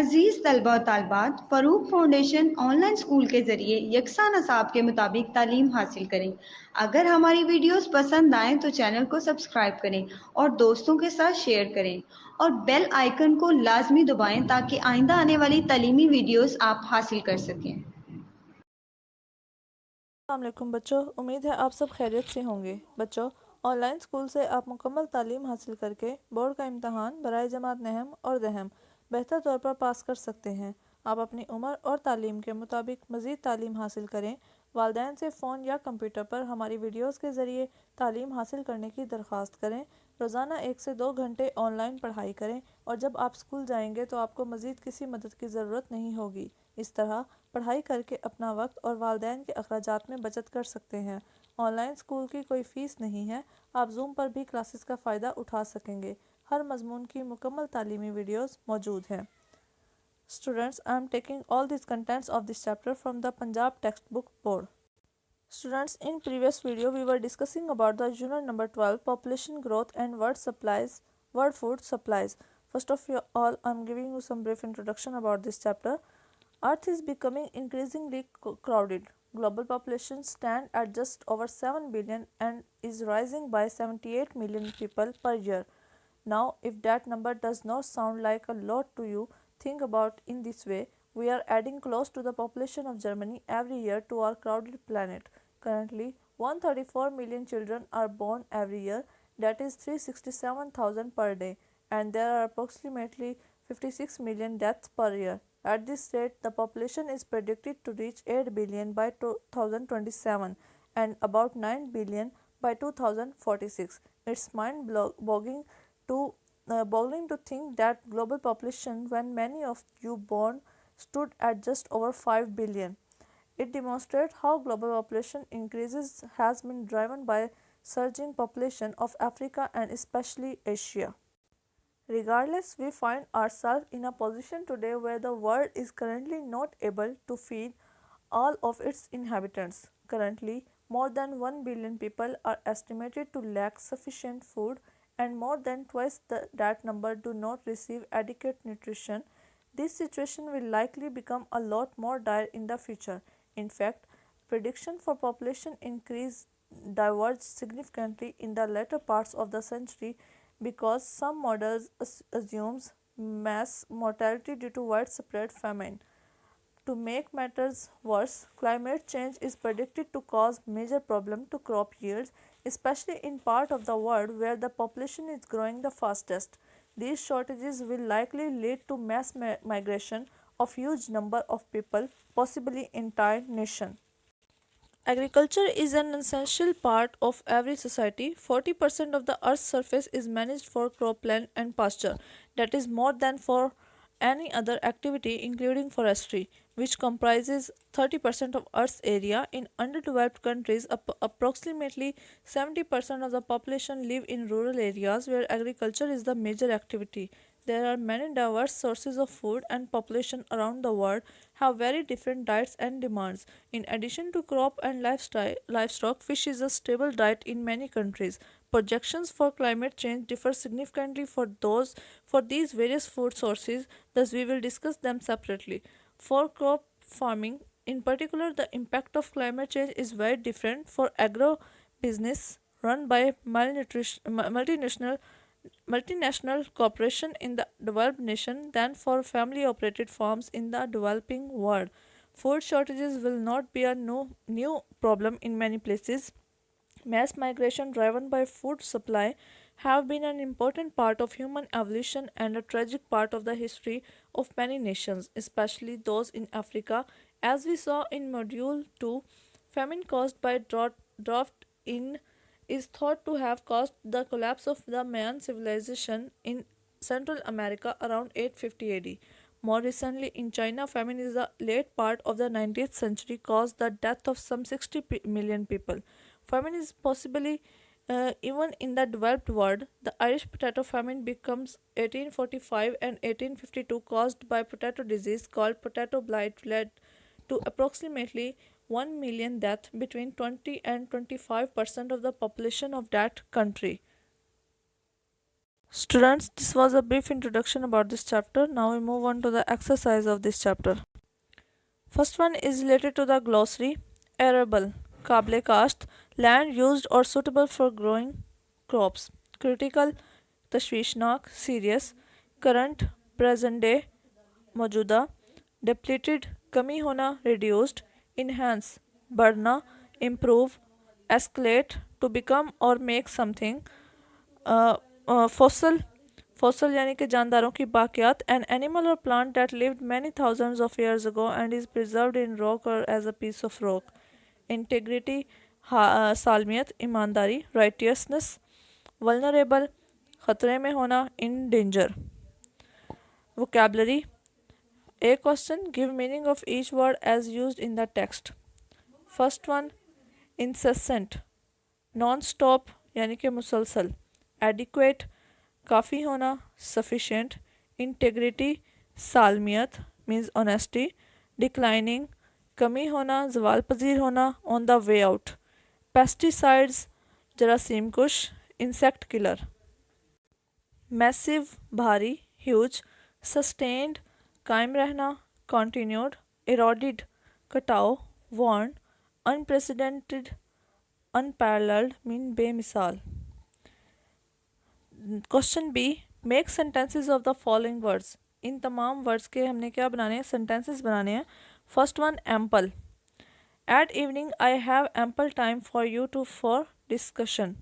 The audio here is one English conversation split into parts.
अजीज़ तलबा और तालबात, Farooq foundation online school के ज़रिए यकसा नसाब के मुताबिक तालीम हासिल करें। अगर हमारी वीडियोस पसंद आएँ तो चैनल को सब्सक्राइब करें और दोस्तों के साथ शेयर करें और बेल आइकन को लाजमी दबाएं ताकि आइंदा आने वाली तालीमी वीडियोस आप हासिल कर सकें। अस्सलाम वालेकुम बच्चों, उम्मीद है आप सब खैरियत से होंगे। बच्चों, ऑनलाइन स्कूल से आप मुकम्मल तालीम हासिल करके बोर्ड का इम्तहान बराए जमात नहम और दहम बेहतर तौर पर पास कर सकते हैं। आप अपनी उम्र और तालीम के मुताबिक मज़ीद तालीम हासिल करें। वालिदैन से फ़ोन या कंप्यूटर पर हमारी वीडियोज़ के ज़रिए तालीम हासिल करने की दरख्वास्त करें। रोज़ाना 1 से 2 घंटे ऑनलाइन पढ़ाई करें और जब आप स्कूल जाएंगे तो आपको मज़ीद किसी मदद की ज़रूरत नहीं होगी। इस तरह पढ़ाई करके अपना वक्त और वालिदैन के अखराजात में बचत कर सकते हैं। ऑनलाइन स्कूल की कोई फ़ीस नहीं है। आप जूम पर भी क्लासेस का फ़ायदा उठा सकेंगे। हर मजमून की मुकम्मल तालीमी वीडियोज़ मौजूद हैं। Students, I am taking all these contents of this chapter from the Punjab textbook board. Students, in previous video we were discussing about the unit number 12, population growth and world food supplies. First of all, I am giving you some brief introduction about this chapter. Earth is becoming increasingly crowded. Global population stands at just over 7 billion and is rising by 78 million people per year. Now, if that number does not sound like a lot to you, think about in this way. We are adding close to the population of Germany every year to our crowded planet. Currently, 134 million children are born every year, that is 367,000 per day, and there are approximately 56 million deaths per year. At this rate, the population is predicted to reach 8 billion by 2027 and about 9 billion by 2046. It's mind-boggling to think that global population when many of you born stood at just over 5 billion. It demonstrates how global population increases has been driven by surging population of Africa and especially Asia. Regardless, we find ourselves in a position today where the world is currently not able to feed all of its inhabitants. Currently, more than 1 billion people are estimated to lack sufficient food, and more than twice that number do not receive adequate nutrition. This situation will likely become a lot more dire in the future. In fact, prediction for population increase diverged significantly in the latter parts of the century because some models assumes mass mortality due to widespread famine. To make matters worse, climate change is predicted to cause major problem to crop yields, especially in part of the world where the population is growing the fastest. These shortages will likely lead to mass migration of huge number of people, possibly entire nation. Agriculture is an essential part of every society. 40% of the earth's surface is managed for cropland and pasture, that is more than for any other activity including forestry, which comprises 30% of earth's area. In underdeveloped countries, approximately 70% of the population live in rural areas where agriculture is the major activity. There are many diverse sources of food, and population around the world have very different diets and demands. In addition to crop and livestock, fish is a stable diet in many countries. Projections for climate change differ significantly for these various food sources, thus we will discuss them separately. For crop farming, in particular, the impact of climate change is very different for agro business run by multinational corporation in the developed nation than for family operated farms in the developing world. Food shortages will not be a new problem in many places. Mass migration driven by food supply have been an important part of human evolution and a tragic part of the history of many nations, especially those in Africa. As we saw in Module 2, famine caused by drought in is thought to have caused the collapse of the Mayan civilization in Central America around 850 AD. More recently, in China, famine in the late part of the 19th century caused the death of some 60 million people. Famine is possibly even in the developed world. The Irish potato famine becomes 1845 and 1852 caused by potato disease called potato blight led to approximately 1 million deaths, between 20 and 25% of the population of that country. Students, this was a brief introduction about this chapter. Now we move on to the exercise of this chapter. First one is related to the glossary. Arable, kable kasht, land used or suitable for growing crops. Critical, tashwishnak, serious. Current, present day, मौजूदा. Depleted, कमी होना, reduced. Enhance, बढ़ना, improve. Escalate, to become or make something. Fossil, fossil यानी कि जानदारों की बाकियात. An animal or plant that lived many thousands of years ago and is preserved in rock or as a piece of rock. Integrity, सालमियत, ईमानदारी. Righteousness, vulnerable, खतरे में होना, in danger. Vocabulary. A question, give meaning of each word as used in the text. First one, incessant, non-stop यानी कि मुसलसल. Adequate, काफ़ी होना, sufficient. Integrity, सालमियत means honesty. Declining, कमी होना, ज़वाल पजीर होना, on the way out. Pesticides, जरासीम Kush. Insect killer. Massive, भारी, huge. Sustained, कायम रहना, continued. Eroded, कटाव, worn. Unprecedented, unparalleled mean बेमिसाल. Question B, make sentences of the following words. इन तमाम words के हमने क्या बनाने हैं, sentences बनाने हैं. First one, ample. At evening I have ample time for you for discussion.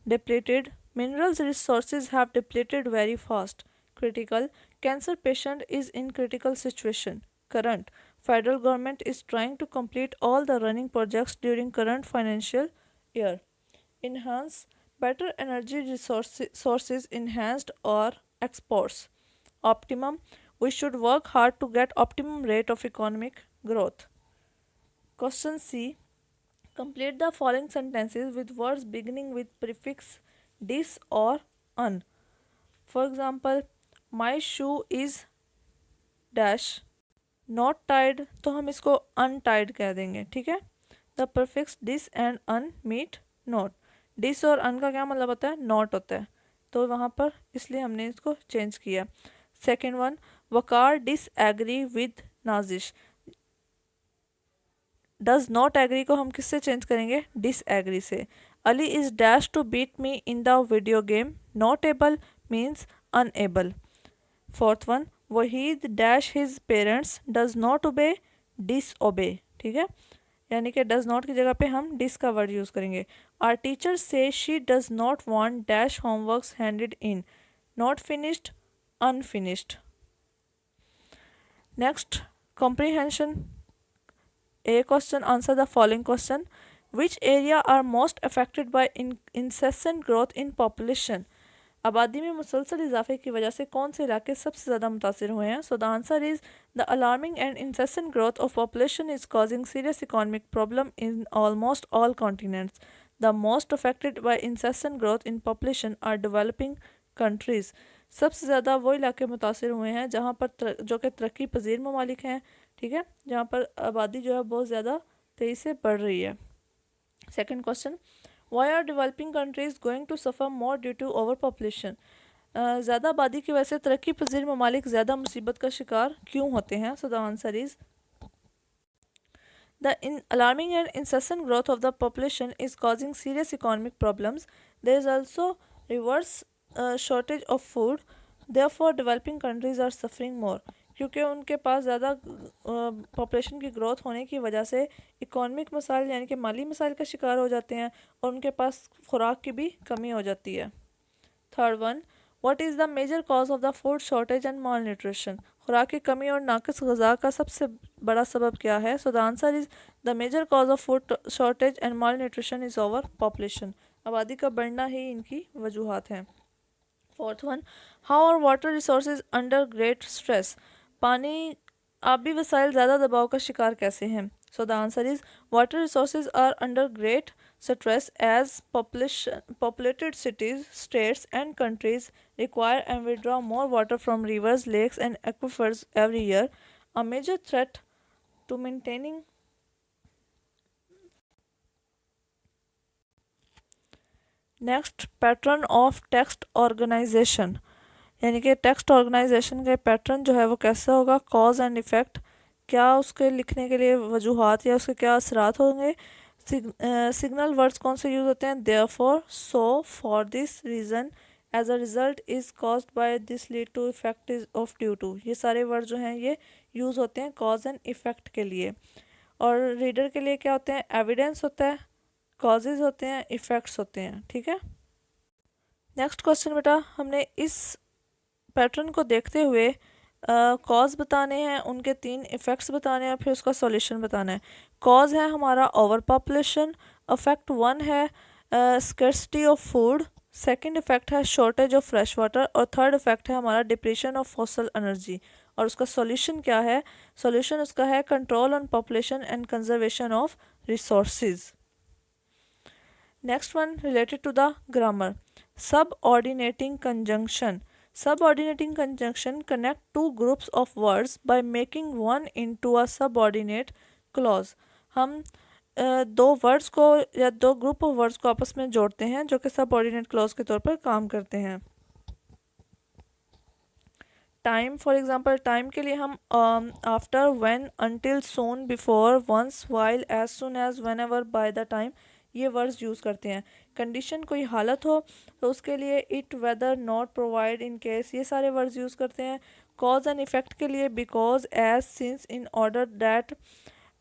Depleted, minerals resources have depleted very fast. Critical, cancer patient is in critical situation. Current, federal government is trying to complete all the running projects during current financial year. Enhance, better energy sources enhanced or exports. Optimum, we should work hard to get optimum rate of economic growth. Question C, complete the following sentences with words beginning with prefix dis or un. For example, my shoe is dash not tied, तो हम इसको untied कह देंगे. ठीक है. The prefix dis and un meet not. Dis और un का क्या मतलब होता है, नॉट होता है, तो वहाँ पर इसलिए हमने इसको चेंज किया. Second one, Waqar disagree with Nazish. Does not agree को हम किससे चेंज करेंगे, डिस एग्री से. Ali is dash to beat me in the video game. Not able means unable. Fourth one, Waheed dash his parents does not obey disobey. ठीक है, यानी कि does not की जगह पे हम डिस का वर्ड यूज़ करेंगे. आर टीचर से she does not want dash homeworks handed in. Not finished, unfinished. Next, comprehension. A question, answer the following question. Which area are most affected by incessant growth in population? आबादी में मुसलसल इजाफे की वजह से कौन से इलाके सबसे ज़्यादा मुतासिर हुए हैं? So the answer is the alarming and incessant growth of population is causing serious economic problem in almost all continents. The most affected by incessant growth in population are developing countries. सबसे ज़्यादा वो इलाके मुतासिर हुए हैं जहाँ पर जो कि तरक्की पजीर ममालिक हैं. ठीक है, जहाँ पर आबादी जो है बहुत ज़्यादा तेज़ी से बढ़ रही है. Second question, why are developing countries going to suffer more due to over population. ज़्यादा आबादी की वजह से तरक्की पजीर ममालिक ज़्यादा मुसीबत का शिकार क्यों होते हैं? So the answer is the alarming and incessant growth of the population is causing serious economic problems. There is also reverse shortage of food. Therefore developing countries are suffering more. क्योंकि उनके पास ज़्यादा पॉपुलेशन की growth होने की वजह से economic मसाइल यानी कि माली मसाइल का शिकार हो जाते हैं और उनके पास खुराक की भी कमी हो जाती है. Third one, what is the major cause of the food shortage and malnutrition. खुराक की कमी और नाकिस ग़िज़ा का सबसे बड़ा सबब क्या है? So the answer is the major cause of food shortage and malnutrition is over population. आबादी का बढ़ना ही इनकी वजूहात हैं. Fourth one, how are water resources under great stress. पानी आबी वसाइल ज़्यादा दबाव का शिकार कैसे हैं? So the answer is water resources are under great stress as populated cities, states and countries require and withdraw more water from rivers, lakes and aquifers every year. A major threat to maintaining next, pattern of text organization, यानी कि text organisation का pattern जो है वो कैसा होगा। Cause and effect, क्या उसके लिखने के लिए वजूहात या उसके क्या असरात होंगे। सिग्नल वर्ड्स कौन से यूज़ होते हैं। Therefore, so, for this reason, as a result, is caused by this, lead to, effect is of, due to, ये सारे वर्ड जो हैं ये यूज़ होते हैं कॉज एंड इफ़ेक्ट के लिए। और रीडर के लिए क्या होते हैं। एविडेंस होता है, कॉजेज़ होते हैं, इफ़ेक्ट्स होते हैं। ठीक है। नेक्स्ट क्वेश्चन बेटा, हमने इस पैटर्न को देखते हुए कॉज बताने हैं, उनके 3 इफ़ेक्ट्स बताने हैं और फिर उसका सॉल्यूशन बताना है। कॉज है हमारा ओवर पॉपुलेशन, इफेक्ट 1 है scarcity of food, second effect है शॉर्टेज ऑफ फ्रेश वाटर और थर्ड इफेक्ट है हमारा डिप्लीशन ऑफ फॉसल एनर्जी। और उसका सॉल्यूशन क्या है। सॉल्यूशन उसका है control on population and conservation of resources. Next one related to the grammar, subordinating conjunction. Subordinating conjunction connect two groups of words by making one into a subordinate clause. हम दो words को या दो group of words को आपस में जोड़ते हैं जो कि सबऑर्डिनेट क्लॉज के तौर पर काम करते हैं। टाइम, फॉर एग्जांपल, टाइम के लिए हम after, when, until, soon, before, once, while, as soon as, whenever, by the time, ये वर्ड्स यूज़ करते हैं। कंडीशन, कोई हालत हो तो उसके लिए it, whether, not, provide, in case, ये सारे वर्ड्स यूज़ करते हैं। कॉज एंड इफेक्ट के लिए because, as, since, in order, that,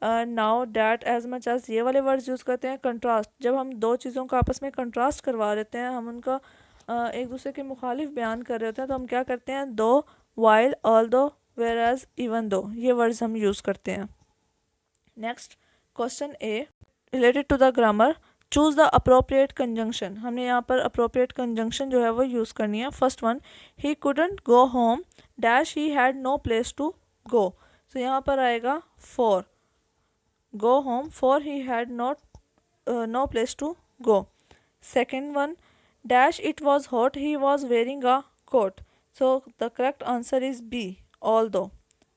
now, that, as much as, ये वाले वर्ड्स यूज़ करते हैं। कंट्रास्ट, जब हम दो चीज़ों का आपस में कंट्रास्ट करवा देते हैं, हम उनका एक दूसरे के मुखालिफ बयान कर रहे होते हैं, तो हम क्या करते हैं। दो, while, although, whereas, even though, ये वर्ड्स हम यूज़ करते हैं। Next question A related to the grammar, choose the appropriate conjunction. हमने यहाँ पर अप्रोप्रिएट कंजंक्शन जो है वो यूज़ करनी है। First one, he couldn't go home dash, he had no place to go. So यहाँ पर आएगा for, go home, for he had not no place to go. Second one, dash it was hot, he was wearing a coat. So the correct answer is B, although.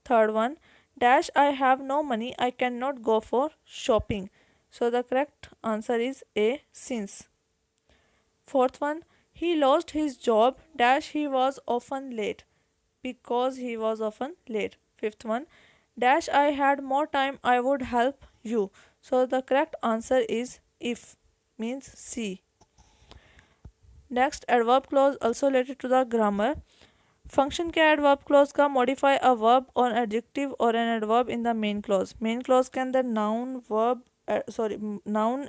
Third one, dash I have no money, I cannot go for shopping. So the correct answer is A, since. Fourth one, he lost his job, dash he was often late, because he was often late. Fifth one, dash I had more time, I would help you. So the correct answer is if, means C. Next, adverb clause also related to the grammar. Function क्या है adverb clause का। Modify a verb और adjective और an adverb in the main clause. Main clause के अंदर noun,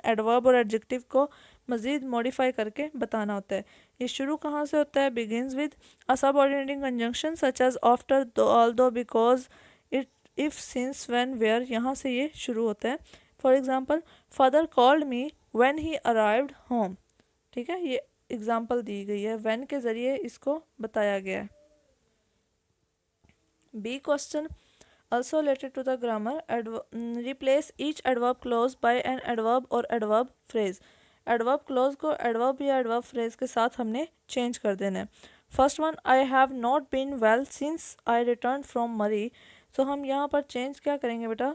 adverb और adjective को मज़ीद मॉडिफाई करके बताना होता है। ये शुरू कहाँ से होता है। Begins with a subordinating conjunction such as after, though, although, because, it, if, since, when, where, यहाँ से ये शुरू होता है। For example, father called me when he arrived home. ठीक है, ये एग्जांपल दी गई है, व्हेन के ज़रिए इसको बताया गया है। B question also related to the grammar. Replace each adverb clause by an adverb or adverb phrase. adverb clause को adverb या adverb phrase के साथ हमने change कर देना है। First one, I have not been well since I returned from Murray. So हम यहाँ पर change क्या करेंगे बेटा।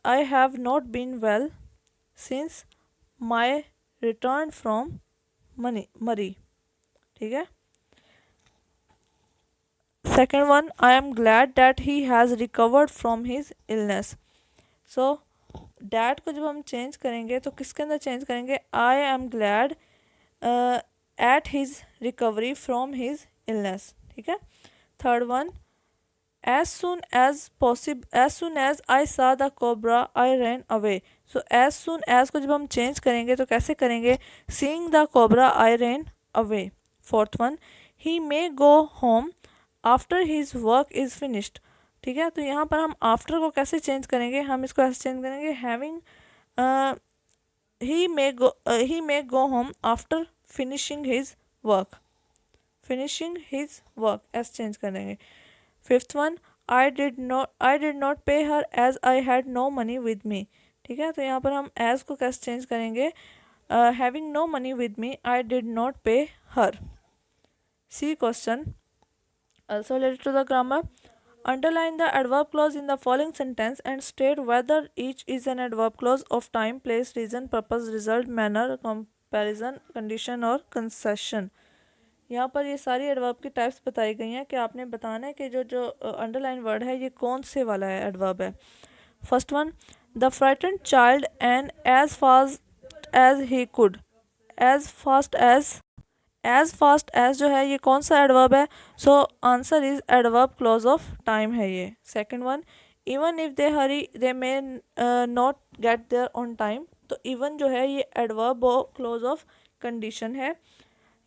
I have not been well since my return from Murray। ठीक है। Second one, I am glad that he has recovered from his illness. So that को जब हम चेंज करेंगे तो किसके अंदर चेंज करेंगे। I am glad at his recovery from his illness। ठीक है। Third one, as soon as I saw the cobra I ran away. So as soon as को जब हम चेंज करेंगे तो कैसे करेंगे। seeing the cobra I ran away। Fourth one, he may go home after his work is finished. ठीक है, तो यहाँ पर हम आफ्टर को कैसे चेंज करेंगे। हम इसको ऐसे चेंज करेंगे, having, he may go home after finishing his work, ऐसे चेंज करेंगे। Fifth one, I did not pay her as I had no money with me. ठीक है, तो यहाँ पर हम एज को कैसे चेंज करेंगे। Having no money with me, I did not pay her. C question also related to the grammar. Underline the adverb clause in the following sentence and state whether each is an adverb clause of time, place, reason, purpose, result, manner, comparison, condition और concession. यहाँ पर ये सारी adverb की types बताई गई हैं कि आपने बताना है कि जो अंडरलाइन वर्ड है ये कौन से वाला है एडवर्ब है। First one, the frightened child and as fast as he could. As fast as जो है ये कौन सा एडवर्ब है? So answer is adverb clause of time है ये। Second one, even if they hurry they may not get there on time. तो even जो है ये एडवर्ब क्लॉज ऑफ कंडीशन है।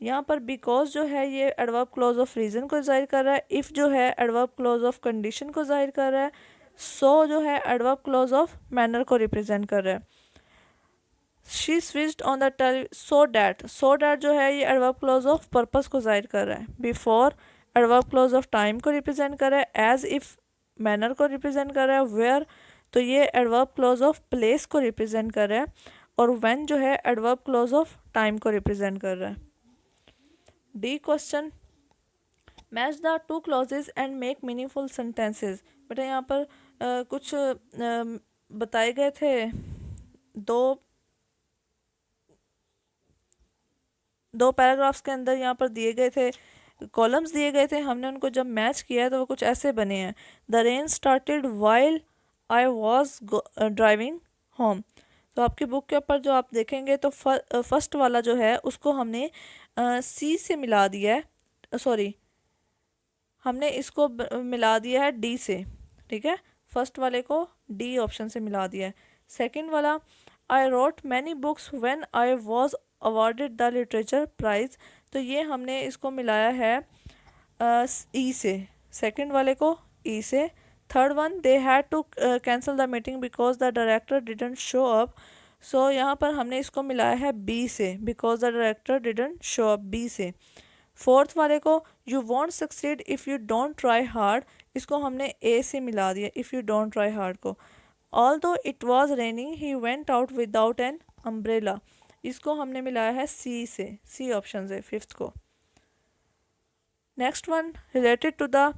यहाँ पर बिकॉज जो है ये एडवर्ब क्लॉज ऑफ रीज़न को जाहिर कर रहा है। इफ़ जो है एडवर्ब क्लॉज ऑफ कंडीशन को जाहिर कर रहा है। सो जो है एडवर्ब क्लॉज ऑफ मैनर को रिप्रेजेंट कर रहा है। She switched on the telly, so that जो है ये एडवर्ब क्लॉज ऑफ पर्पस को जाहिर कर रहा है। Before adverb clause of time को रिप्रेजेंट कर रहा है। एज इफ मैनर को रिप्रेजेंट कर रहा है। वेयर तो ये एडवर्ब क्लॉज ऑफ प्लेस को रिप्रेजेंट कर रहा है। और व्हेन जो है एडवर्ब क्लॉज ऑफ टाइम को रिप्रेजेंट कर रहा है। D question, match the two clauses and make meaningful sentences. बेटा यहाँ पर कुछ बताए गए थे, दो पैराग्राफ्स के अंदर यहाँ पर दिए गए थे, कॉलम्स दिए गए थे। हमने उनको जब मैच किया तो वो कुछ ऐसे बने हैं। The rain started while I was driving home. तो आपकी बुक के ऊपर जो आप देखेंगे तो फर्स्ट वाला जो है उसको हमने सी से मिला दिया है, सॉरी हमने इसको मिला दिया है डी से, ठीक है। फर्स्ट वाले को डी ऑप्शन से मिला दिया है। सेकंड वाला, I wrote many books when I was awarded the literature prize. तो ये हमने इसको मिलाया है ई से, सेकंड वाले को ई से। Third one, they had to cancel the meeting because the director didn't show up. So यहाँ पर हमने इसको मिलाया है बी से, because the director didn't show up, B से। फोर्थ वाले को, you won't succeed if you don't try hard, इसको हमने ए से मिला दिया, if you don't try hard को। Although it was raining he went out without an umbrella, इसको हमने मिलाया है सी से, सी ऑप्शन से, फिफ्थ को। Next one, related to the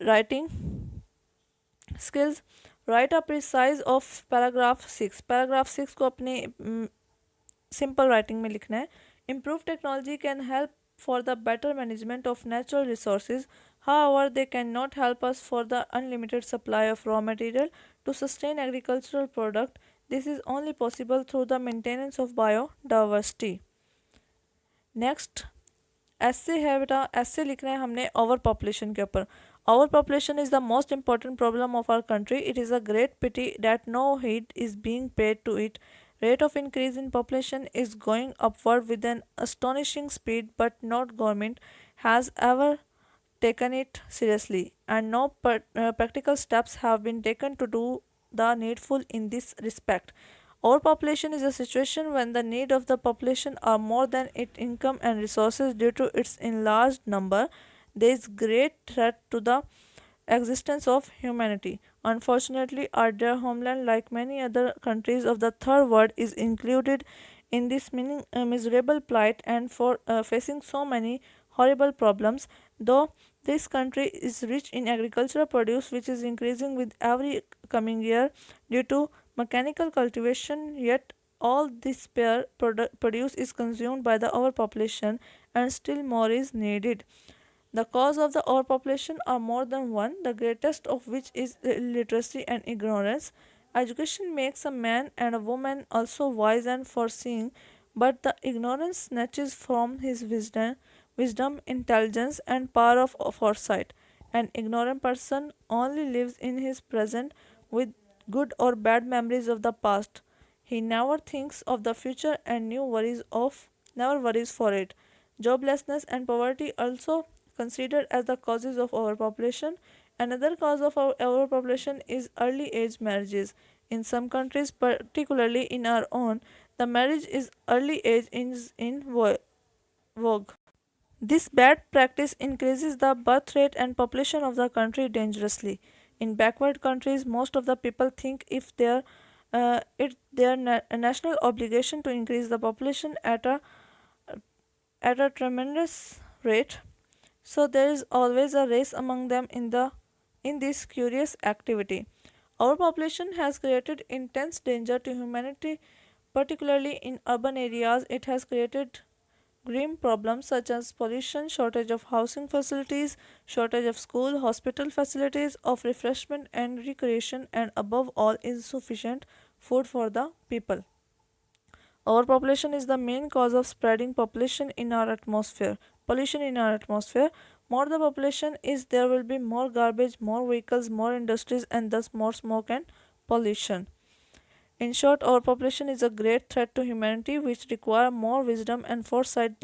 writing skills, write a precise of paragraph 6। Paragraph 6 को अपने सिंपल राइटिंग में लिखना है। Improve technology can help for the better management of natural resources. However, they cannot help us for the unlimited supply of raw material to sustain agricultural product. This is only possible through the maintenance of biodiversity. Next, ऐसे है बेटा, ऐसे लिखना है हमने over population के ऊपर। Over population is the most important problem of our country. It is a great pity that no heed is being paid to it. Rate of increase in population is going upward with an astonishing speed, but no government has ever taken it seriously, and no practical steps have been taken to do the needful in this respect. Overpopulation is a situation when the need of the population are more than its income and resources due to its enlarged number. There is great threat to the existence of humanity. Unfortunately, our dear homeland, like many other countries of the third world, is included in this miserable plight and for facing so many horrible problems. Though this country is rich in agricultural produce, which is increasing with every coming year due to mechanical cultivation, yet all this produce is consumed by the overpopulation, and still more is needed. The cause of the overpopulation are more than one, the greatest of which is illiteracy and ignorance. Education makes a man and a woman also wise and foreseeing, but the ignorance snatches from his wisdom, intelligence, and power of foresight. An ignorant person only lives in his present with good or bad memories of the past. He never thinks of the future and never worries for it. Joblessness and poverty also considered as the causes of overpopulation. Another cause of overpopulation is early age marriages. In some countries, particularly in our own, the marriage is early age is in vogue. This bad practice increases the birth rate and population of the country dangerously. In backward countries, most of the people think if it's their national obligation to increase the population at a tremendous rate. So there is always a race among them in this curious activity. Overpopulation has created intense danger to humanity Particularly in urban areas, it has created grim problems such as pollution, shortage of housing facilities, shortage of school, hospital facilities, of refreshment and recreation, and above all, insufficient food for the people. Overpopulation is the main cause of spreading population in our atmosphere. Pollution in our atmosphere. More the population is, there will be more garbage, more vehicles, more industries, and thus more smoke and pollution. In short, overpopulation is a great threat to humanity which require more wisdom and foresight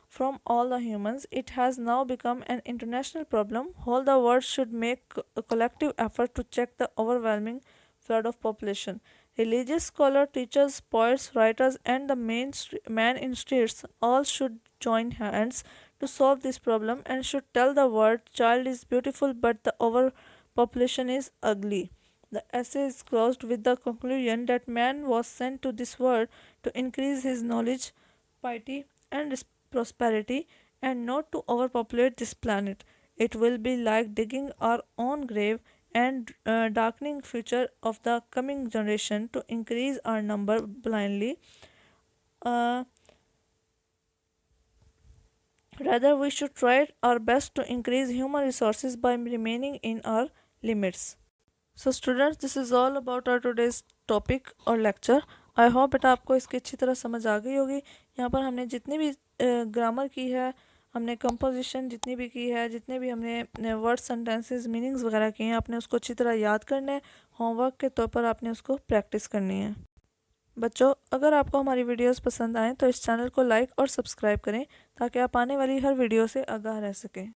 from all the humans. It has now become an international problem. All the world should make a collective effort to check the overwhelming flood of population. Religious scholars, teachers, poets, writers, and the man in streets all should join hands to solve this problem and should tell the world child is beautiful but the overpopulation is ugly. The essay is closed with the conclusion that man was sent to this world to increase his knowledge, piety, and prosperity, and not to overpopulate this planet. It will be like digging our own grave and darkening future of the coming generation to increase our number blindly. Uh, Rather, we should try our best to increase human resources by remaining in our limits. So students, this is all about our today's topic और lecture. I hope बेटा आपको इसकी अच्छी तरह समझ आ गई होगी. यहाँ पर हमने जितनी भी ग्रामर की है, हमने कंपोजिशन जितनी भी की है, जितने भी हमने वर्ड सेंटेंसेस मीनिंग्स वगैरह किए हैं, आपने उसको अच्छी तरह याद करना है. होमवर्क के तौर पर आपने उसको प्रैक्टिस करनी है. बच्चों, अगर आपको हमारी वीडियोस पसंद आएँ तो इस चैनल को लाइक और सब्सक्राइब करें ताकि आप आने वाली हर वीडियो से आगाह रह सकें.